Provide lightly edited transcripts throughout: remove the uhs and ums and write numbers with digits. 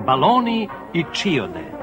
Baloni i čiode.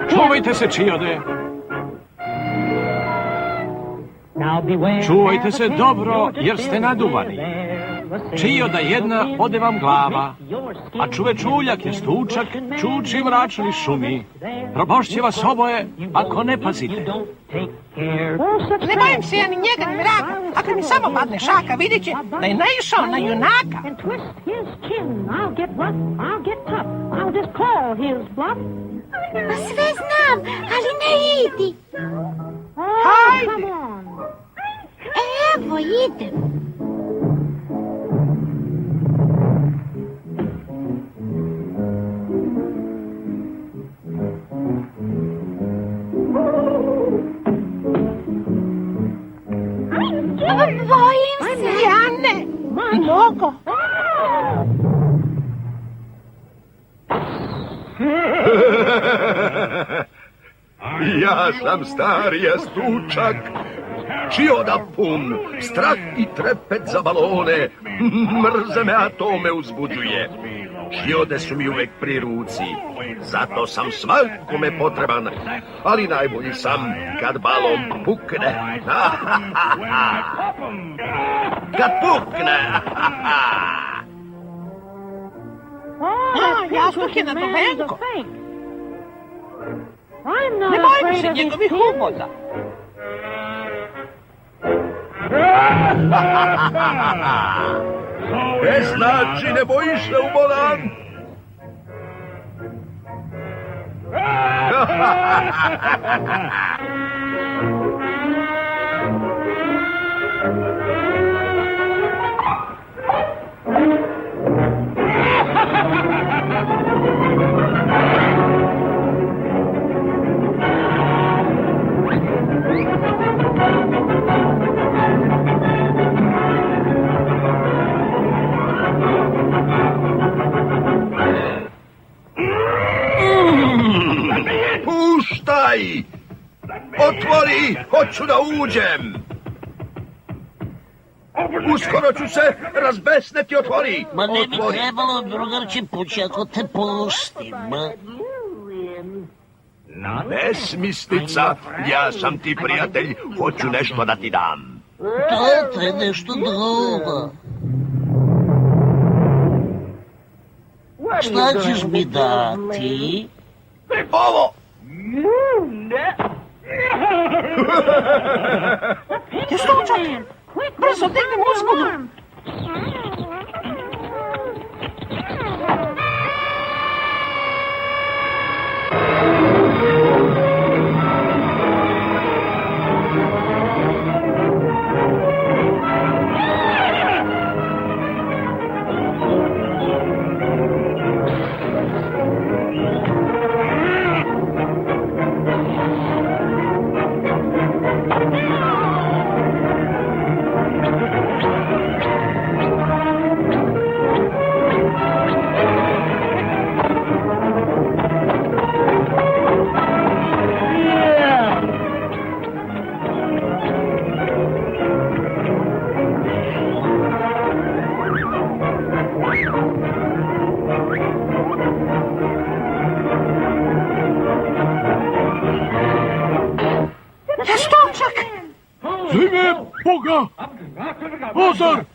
Čuvajte se, čiode. Čuvajte se dobro, jer ste naduvani. Čioda jedna ode vam glava, a čuvečuljak je stučak, čuči mračni šumi. Probošće vas oboje, ako ne pazite. Ne bojim se ja ni njega, ni vraga. Ako mi samo padne šaka, vidjet će da je naišao na junaka. Pa sve znam, ali ne idi. Hajde. Evo, idem. Bojim se. Ja ne. Mnogo. Ja sam stari jastučak, čioda pun, strah i trepet za balone, mrze me, a to me uzbuđuje. Čiode su mi uvek pri ruci, zato sam svakome potreban, ali najbolji sam kad balon pukne. Kad pukne! Jastuk je na dovenko. Ne bojim se njegovih uboda. Znači ne bojiš se u bolan? Puštaj! Otvori, hoću da uđem! Uskoro ću se razbesneti, otvori! Ma ne bi trebalo, drugarče, pući ako te pustim. Besmislica, ja sam ti prijatelj, hoću nešto da ti dam. To je nešto drugo. Šta ćeš mi dati? Ovo! Jastučak, brzo digni muskulu. Ime Boga! Pozor!